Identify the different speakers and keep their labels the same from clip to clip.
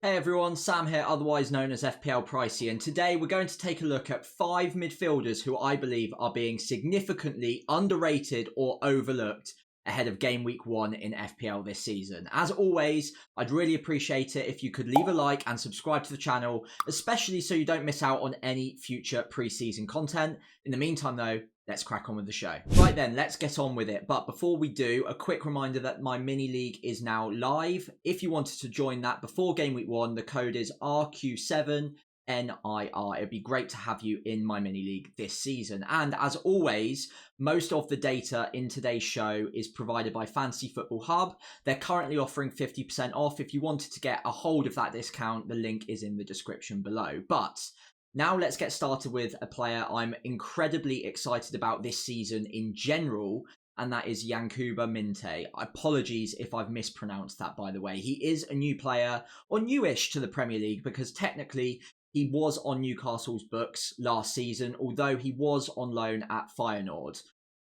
Speaker 1: Hey everyone, Sam here, otherwise known as FPL Pricey, and today we're going to take a look at 5 midfielders who I believe are being significantly underrated or overlooked ahead of game week 1 in FPL this season. As always, I'd really appreciate it if you could leave a like and subscribe to the channel, especially so you don't miss out on any future pre-season content. In the meantime though, let's crack on with the show. Right then, let's get on with it. But before we do, a quick reminder that my mini league is now live. If you wanted to join that before game week 1, the code is RQ7NIR. It'd be great to have you in my mini league this season. And as always, most of the data in today's show is provided by Fantasy Football Hub. They're currently offering 50% off. If you wanted to get a hold of that discount, the link is in the description below. But now let's get started with a player I'm incredibly excited about this season in general, and that is Yankuba Minte. Apologies if I've mispronounced that, by the way. He is a new player, or newish to the Premier League, because technically he was on Newcastle's books last season, although he was on loan at Feyenoord.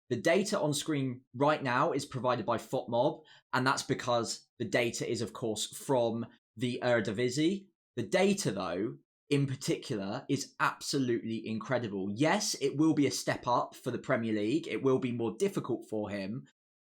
Speaker 1: The data on screen right now is provided by FotMob, and that's because the data is, of course, from the Eredivisie. The data, though, in particular, is absolutely incredible. Yes, it will be a step up for the Premier League. It will be more difficult for him.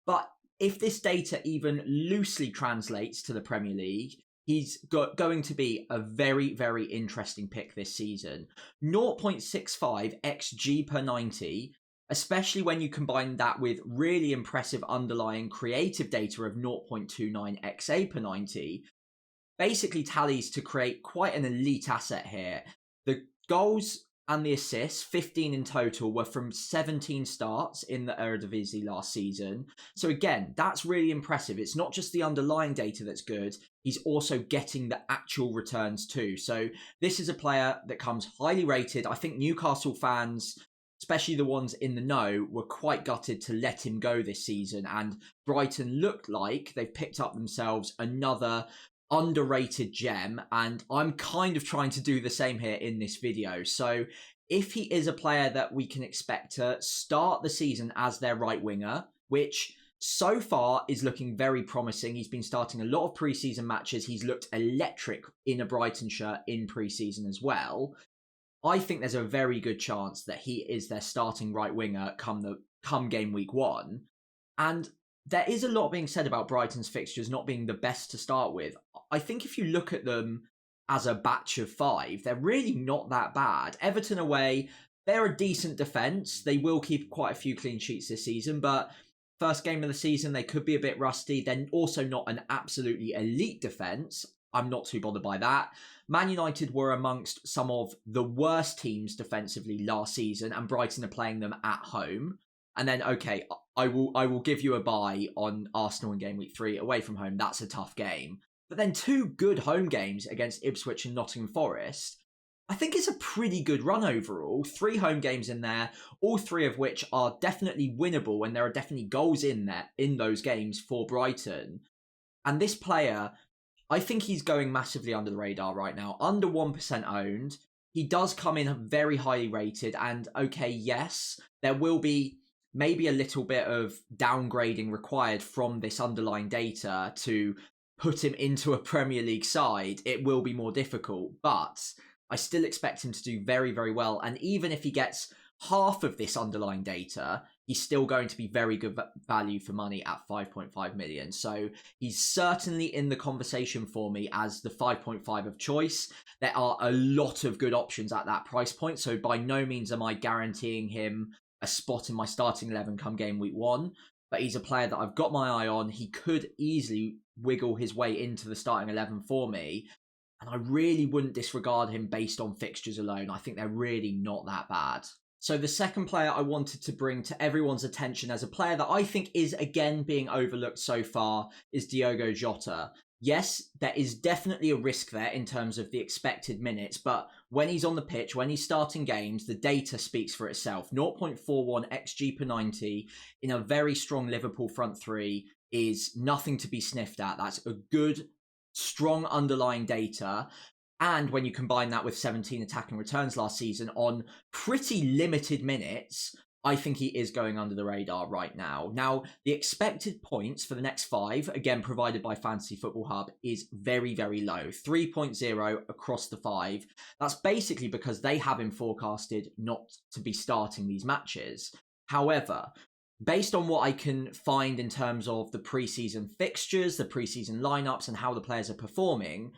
Speaker 1: But if this data even loosely translates to the Premier League, he's going to be a very, very interesting pick this season. 0.65 XG per 90, especially when you combine that with really impressive underlying creative data of 0.29 XA per 90, basically tallies to create quite an elite asset here. The goals and the assists, 15 in total, were from 17 starts in the Eredivisie last season. So again, that's really impressive. It's not just the underlying data that's good, he's also getting the actual returns too. So this is a player that comes highly rated. I think Newcastle fans, especially the ones in the know, were quite gutted to let him go this season. And Brighton looked like they've picked up themselves another underrated gem, and I'm kind of trying to do the same here in this video. So if he is a player that we can expect to start the season as their right winger, which so far is looking very promising. He's been starting a lot of preseason matches. He's looked electric in a Brighton shirt in preseason as well. I think there's a very good chance that he is their starting right winger come game week 1. And there is a lot being said about Brighton's fixtures not being the best to start with. I think if you look at them as a batch of 5, they're really not that bad. Everton away, they're a decent defence. They will keep quite a few clean sheets this season, but first game of the season, they could be a bit rusty. They're also not an absolutely elite defence. I'm not too bothered by that. Man United were amongst some of the worst teams defensively last season, and Brighton are playing them at home. And then, okay, I will give you a bye on Arsenal in game week 3 away from home. That's a tough game. But then 2 good home games against Ipswich and Nottingham Forest. I think it's a pretty good run overall. 3 home games in there, all 3 of which are definitely winnable, and there are definitely goals in there in those games for Brighton. And this player, I think he's going massively under the radar right now. Under 1% owned. He does come in very highly rated, and okay, yes, there will be maybe a little bit of downgrading required from this underlying data to put him into a Premier League side. It will be more difficult, but I still expect him to do very, very well. And even if he gets half of this underlying data, he's still going to be very good value for money at 5.5 million. So he's certainly in the conversation for me as the 5.5 of choice. There are a lot of good options at that price point. So by no means am I guaranteeing him a spot in my starting 11 come game week 1, but he's a player that I've got my eye on. He could easily wiggle his way into the starting 11 for me, and I really wouldn't disregard him based on fixtures alone. I think they're really not that bad. So the second player I wanted to bring to everyone's attention as a player that I think is again being overlooked so far is Diogo Jota. Yes, there is definitely a risk there in terms of the expected minutes, but when he's on the pitch, when he's starting games, the data speaks for itself. 0.41 XG per 90 in a very strong Liverpool front 3 is nothing to be sniffed at. That's a good, strong underlying data. And when you combine that with 17 attacking returns last season on pretty limited minutes, I think he is going under the radar right now. Now, the expected points for the next 5, again provided by Fantasy Football Hub, is very, very low. 3.0 across the 5. That's basically because they have him forecasted not to be starting these matches. However, based on what I can find in terms of the preseason fixtures, the preseason lineups, and how the players are performing,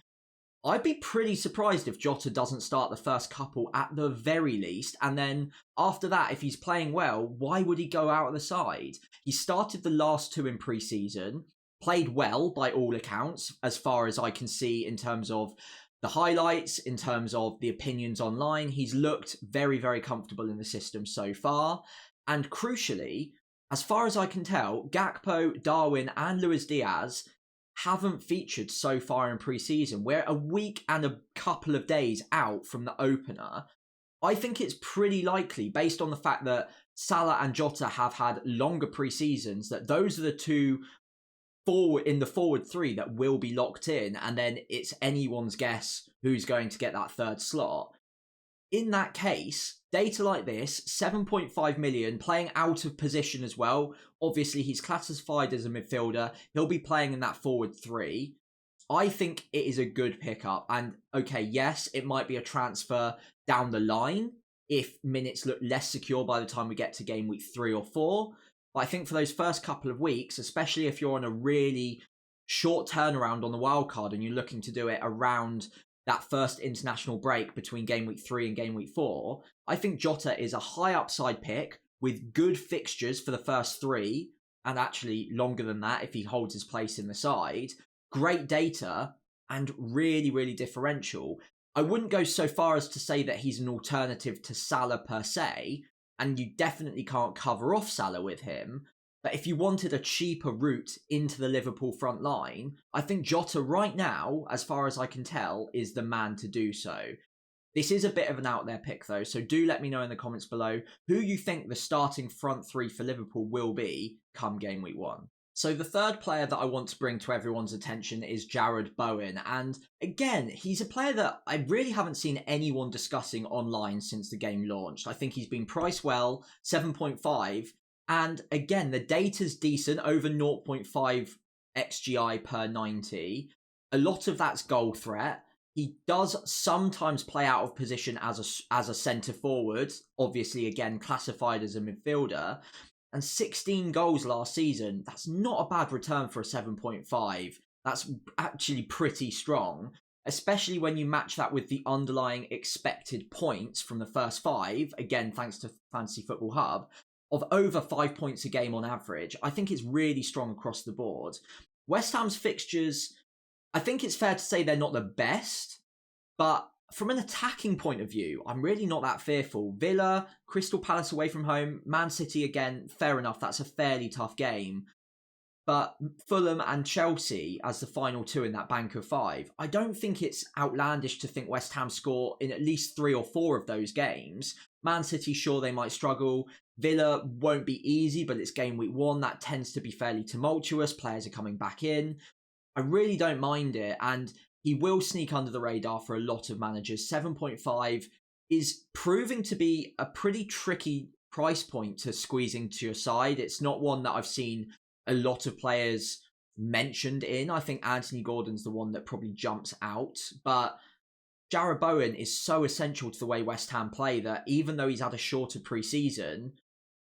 Speaker 1: I'd be pretty surprised if Jota doesn't start the first couple at the very least. And then after that, if he's playing well, why would he go out of the side? He started the last 2 in pre-season, played well by all accounts, as far as I can see in terms of the highlights, in terms of the opinions online. He's looked very, very comfortable in the system so far. And crucially, as far as I can tell, Gakpo, Darwin and Luis Diaz haven't featured so far in pre-season. We're a week and a couple of days out from the opener. I think it's pretty likely, based on the fact that Salah and Jota have had longer pre-seasons, that those are the 2 in the forward 3 that will be locked in, and then it's anyone's guess who's going to get that 3rd slot. In that case, data like this, 7.5 million, playing out of position as well. Obviously, he's classified as a midfielder. He'll be playing in that forward 3. I think it is a good pickup. And okay, yes, it might be a transfer down the line if minutes look less secure by the time we get to game week 3 or 4. But I think for those first couple of weeks, especially if you're on a really short turnaround on the wildcard and you're looking to do it around that first international break between game week 3 and game week 4, I think Jota is a high upside pick with good fixtures for the first 3, and actually longer than that if he holds his place in the side. Great data and really, really differential. I wouldn't go so far as to say that he's an alternative to Salah per se, and you definitely can't cover off Salah with him. But if you wanted a cheaper route into the Liverpool front line, I think Jota right now, as far as I can tell, is the man to do so. This is a bit of an out there pick though, so do let me know in the comments below who you think the starting front 3 for Liverpool will be come game week 1. So the third player that I want to bring to everyone's attention is Jarrod Bowen. And again, he's a player that I really haven't seen anyone discussing online since the game launched. I think he's been priced well, 7.5. And again, the data's decent, over 0.5 XGI per 90. A lot of that's goal threat. He does sometimes play out of position as a centre forward, obviously again classified as a midfielder. And 16 goals last season, that's not a bad return for a 7.5. That's actually pretty strong, especially when you match that with the underlying expected points from the first 5, again thanks to Fantasy Football Hub, of over 5 points a game on average. I think it's really strong across the board. West Ham's fixtures, I think it's fair to say they're not the best, but from an attacking point of view, I'm really not that fearful. Villa, Crystal Palace away from home, Man City again, fair enough, that's a fairly tough game. But Fulham and Chelsea as the final 2 in that bank of 5, I don't think it's outlandish to think West Ham score in at least 3 or 4 of those games. Man City, sure, they might struggle. Villa won't be easy, but it's game week 1. That tends to be fairly tumultuous. Players are coming back in. I really don't mind it. And he will sneak under the radar for a lot of managers. 7.5 is proving to be a pretty tricky price point to squeeze into your side. It's not one that I've seen a lot of players mentioned in. I think Anthony Gordon's the one that probably jumps out. But Jarrod Bowen is so essential to the way West Ham play that even though he's had a shorter pre-season,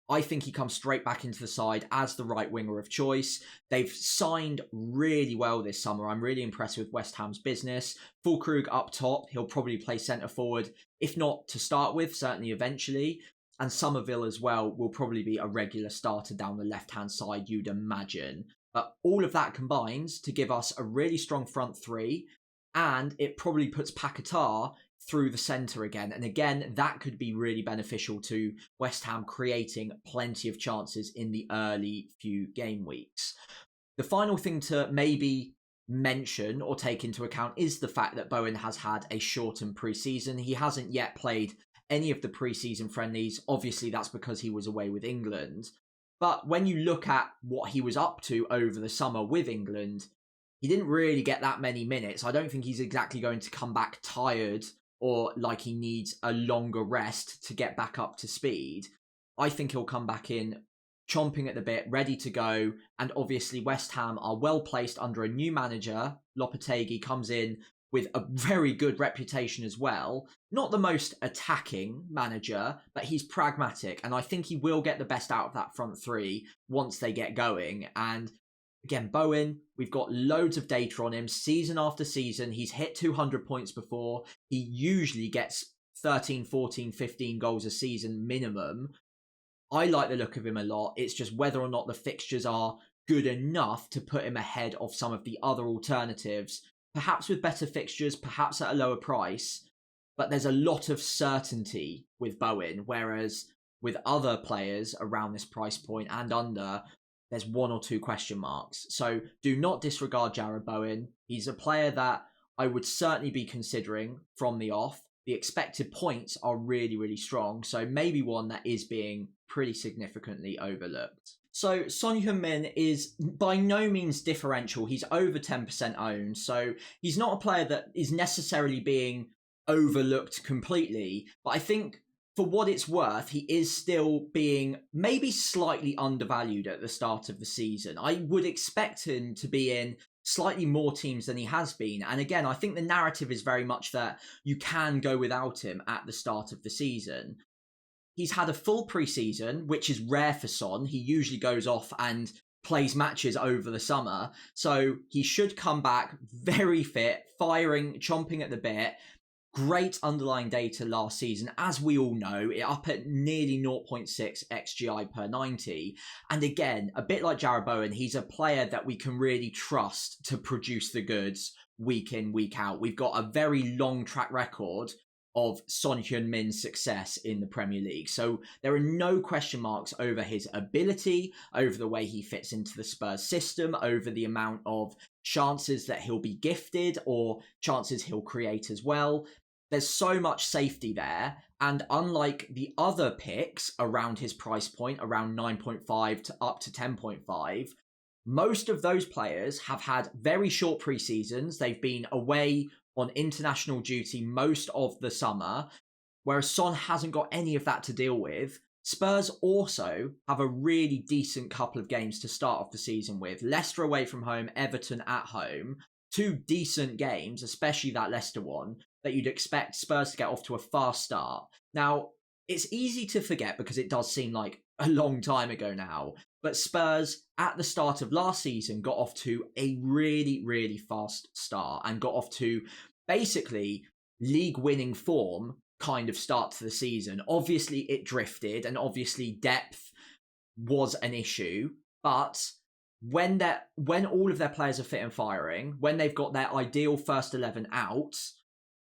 Speaker 1: I think he comes straight back into the side as the right winger of choice. They've signed really well this summer. I'm really impressed with West Ham's business. Fulkrug up top. He'll probably play centre forward, if not to start with, certainly eventually. And Somerville as well will probably be a regular starter down the left-hand side, you'd imagine. But all of that combines to give us a really strong front 3. And it probably puts Paquetá through the centre again. And again, that could be really beneficial to West Ham creating plenty of chances in the early few game weeks. The final thing to maybe mention or take into account is the fact that Bowen has had a shortened pre-season. He hasn't yet played any of the pre-season friendlies. Obviously, that's because he was away with England. But when you look at what he was up to over the summer with England, he didn't really get that many minutes. I don't think he's exactly going to come back tired or like he needs a longer rest to get back up to speed. I think he'll come back in chomping at the bit, ready to go. And obviously West Ham are well placed under a new manager. Lopetegui comes in with a very good reputation as well. Not the most attacking manager, but he's pragmatic. And I think he will get the best out of that front three once they get going. And again, Bowen, we've got loads of data on him. Season after season, he's hit 200 points before. He usually gets 13, 14, 15 goals a season minimum. I like the look of him a lot. It's just whether or not the fixtures are good enough to put him ahead of some of the other alternatives, perhaps with better fixtures, perhaps at a lower price. But there's a lot of certainty with Bowen, whereas with other players around this price point and under, there's one or two question marks. So do not disregard Jarrod Bowen. He's a player that I would certainly be considering from the off. The expected points are really, really strong. So maybe one that is being pretty significantly overlooked. So Son Heung-min is by no means differential. He's over 10% owned. So he's not a player that is necessarily being overlooked completely. But I think for what it's worth, he is still being maybe slightly undervalued at the start of the season. I would expect him to be in slightly more teams than he has been. And again, I think the narrative is very much that you can go without him at the start of the season. He's had a full preseason, which is rare for Son. He usually goes off and plays matches over the summer. So he should come back very fit, firing, chomping at the bit. Great underlying data last season, as we all know, it up at nearly 0.6 XGI per 90. And again, a bit like Jarrod Bowen, he's a player that we can really trust to produce the goods week in, week out. We've got a very long track record of Son Heung-min's success in the Premier League. So there are no question marks over his ability, over the way he fits into the Spurs system, over the amount of chances that he'll be gifted or chances he'll create as well. There's so much safety there. And unlike the other picks around his price point, around 9.5 to up to 10.5, most of those players have had very short pre-seasons. They've been away on international duty most of the summer, whereas Son hasn't got any of that to deal with. Spurs also have a really decent couple of games to start off the season with. Leicester away from home, Everton at home. Two decent games, especially that Leicester one, that you'd expect Spurs to get off to a fast start. Now, it's easy to forget because it does seem like a long time ago now, but Spurs at the start of last season got off to a really, really fast start and got off to basically league-winning form kind of start to the season. Obviously, it drifted and obviously depth was an issue, but when all of their players are fit and firing, when they've got their ideal first 11 out,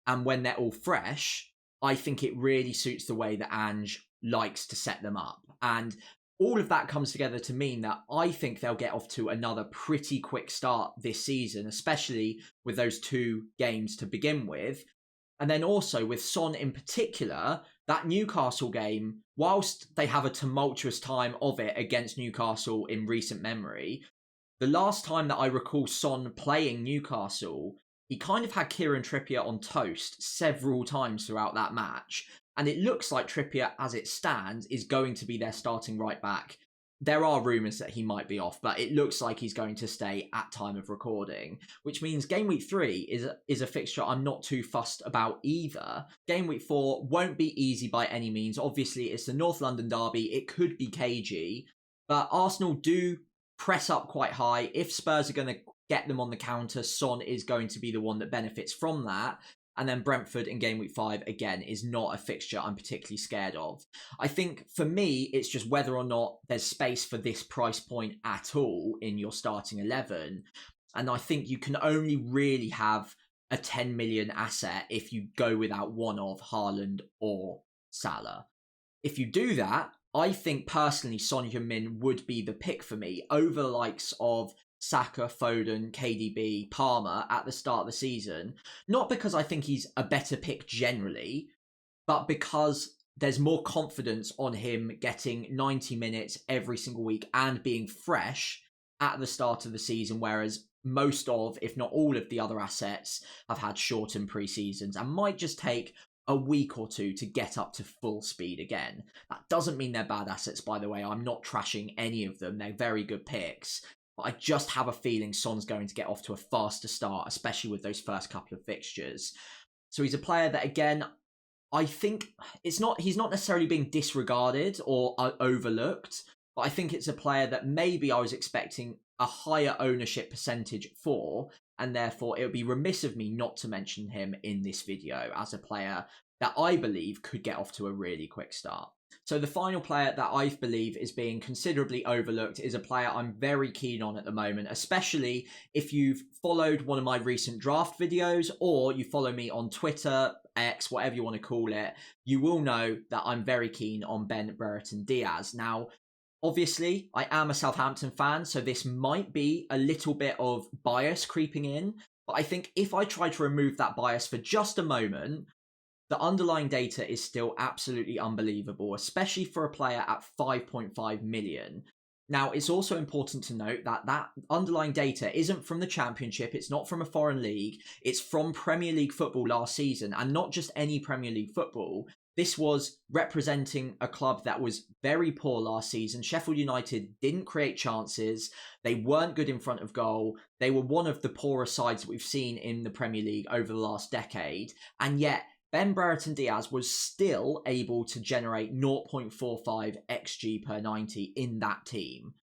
Speaker 1: and when they're all fresh, I think it really suits the way that Ange likes to set them up. And all of that comes together to mean that I think they'll get off to another pretty quick start this season, especially with those two games to begin with. And then also with Son in particular, that Newcastle game, whilst they have a tumultuous time of it against Newcastle in recent memory, the last time that I recall Son playing Newcastle, he kind of had Kieran Trippier on toast several times throughout that match. And it looks like Trippier, as it stands, is going to be their starting right back. There are rumours that he might be off, but it looks like he's going to stay at time of recording, which means game week 3 is a fixture I'm not too fussed about either. Game week 4 won't be easy by any means. Obviously, it's the North London derby. It could be cagey, but Arsenal do press up quite high. If Spurs are going to get them on the counter, Son is going to be the one that benefits from that. And then Brentford in game week 5, again, is not a fixture I'm particularly scared of. I think for me, it's just whether or not there's space for this price point at all in your starting 11. And I think you can only really have a 10 million asset if you go without one of Haaland or Salah. If you do that, I think personally Son Heung-min would be the pick for me over the likes of Saka, Foden, KDB, Palmer at the start of the season. Not because I think he's a better pick generally, but because there's more confidence on him getting 90 minutes every single week and being fresh at the start of the season, whereas most of, if not all of the other assets have had shortened pre-seasons and might just take a week or two to get up to full speed again. That doesn't mean they're bad assets, by the way. I'm not trashing any of them. They're very good picks. But I just have a feeling Son's going to get off to a faster start, especially with those first couple of fixtures. So he's a player that, again, I think he's not necessarily being disregarded or overlooked, but I think it's a player that maybe I was expecting a higher ownership percentage for, and therefore it would be remiss of me not to mention him in this video as a player that I believe could get off to a really quick start. So the final player that I believe is being considerably overlooked is a player I'm very keen on at the moment, especially if you've followed one of my recent draft videos or you follow me on Twitter, X, whatever you want to call it. You will know that I'm very keen on Ben Brereton Diaz. Now, obviously, I am a Southampton fan, so this might be a little bit of bias creeping in, but I think if I try to remove that bias for just a moment, the underlying data is still absolutely unbelievable, especially for a player at 5.5 million. Now, it's also important to note that that underlying data isn't from the Championship, it's not from a foreign league, it's from Premier League football last season, and not just any Premier League football. This was representing a club that was very poor last season. Sheffield United didn't create chances. They weren't good in front of goal. They were one of the poorer sides that we've seen in the Premier League over the last decade. And yet, Ben Brereton Diaz was still able to generate 0.45 XG per 90 in that team.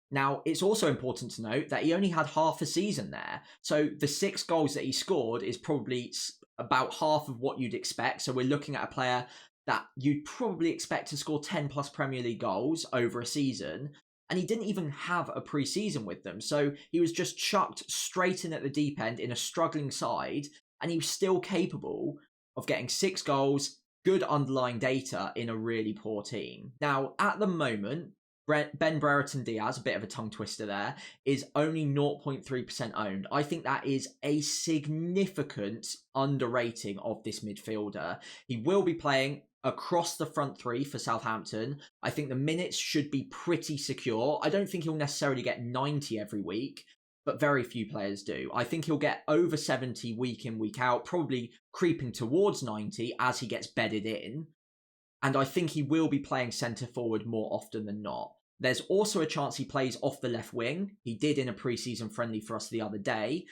Speaker 1: Now, it's also important to note that he only had half a season there. So the 6 goals that he scored is probably about half of what you'd expect. So we're looking at a player that you'd probably expect to score 10 plus Premier League goals over a season. And he didn't even have a pre-season with them. So he was just chucked straight in at the deep end in a struggling side. And he was still capable of getting 6 goals, good underlying data in a really poor team. Now, at the moment, Ben Brereton Diaz, a bit of a tongue twister there, is only 0.3% owned. I think that is a significant underrating of this midfielder. He will be playing across the front 3 for Southampton. I think the minutes should be pretty secure. I don't think he'll necessarily get 90 every week, but very few players do. I think he'll get over 70 week in, week out, probably creeping towards 90 as he gets bedded in. And I think he will be playing centre forward more often than not. There's also a chance he plays off the left wing. He did in a pre-season friendly for us the other day.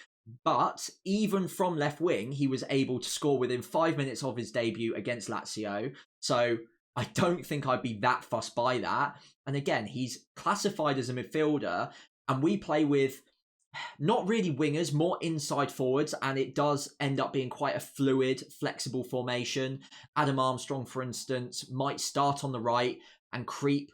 Speaker 1: But even from left wing, he was able to score within 5 minutes of his debut against Lazio. So I don't think I'd be that fussed by that. And again, he's classified as a midfielder, and we play with not really wingers, more inside forwards, and it does end up being quite a fluid, flexible formation. Adam Armstrong, for instance, might start on the right and creep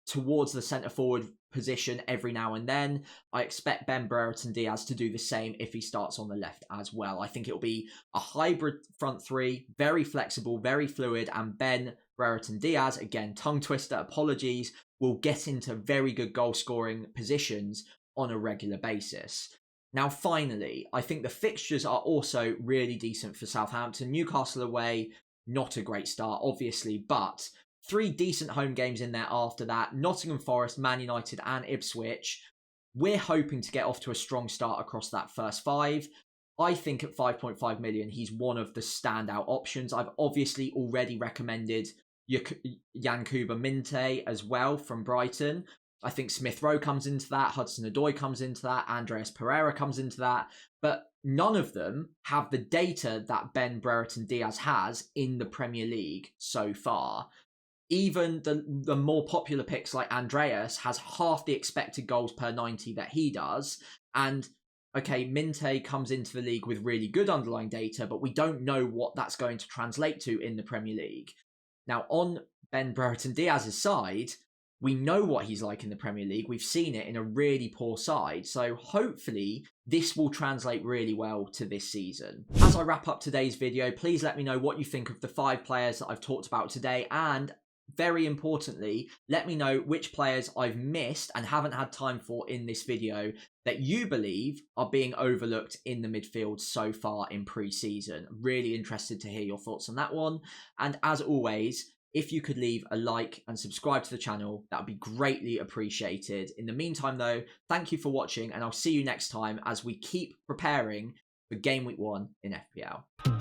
Speaker 1: towards the centre forward position every now and then. I expect Ben Brereton Diaz to do the same if he starts on the left as well. I think it'll be a hybrid front 3, very flexible, very fluid, and Ben Brereton Diaz, again, tongue twister, apologies, will get into very good goal scoring positions on a regular basis. Now, finally, I think the fixtures are also really decent for Southampton. Newcastle away, not a great start, obviously, but 3 decent home games in there after that. Nottingham Forest, Man United and Ipswich. We're hoping to get off to a strong start across that first 5. I think at 5.5 million, he's one of the standout options. I've obviously already recommended Yankuba Minte as well from Brighton. I think Smith Rowe comes into that, Hudson-Odoi comes into that, Andreas Pereira comes into that, but none of them have the data that Ben Brereton Diaz has in the Premier League so far. Even the more popular picks like Andreas has half the expected goals per 90 that he does. And okay, Minte comes into the league with really good underlying data, but we don't know what that's going to translate to in the Premier League. Now, on Ben Brereton Diaz's side, we know what he's like in the Premier League. We've seen it in a really poor side. So hopefully this will translate really well to this season. As I wrap up today's video, please let me know what you think of the 5 players that I've talked about today. And very importantly, let me know which players I've missed and haven't had time for in this video that you believe are being overlooked in the midfield so far in pre-season. Really interested to hear your thoughts on that one. And as always, if you could leave a like and subscribe to the channel, that would be greatly appreciated. In the meantime though, thank you for watching, and I'll see you next time as we keep preparing for game week 1 in FPL.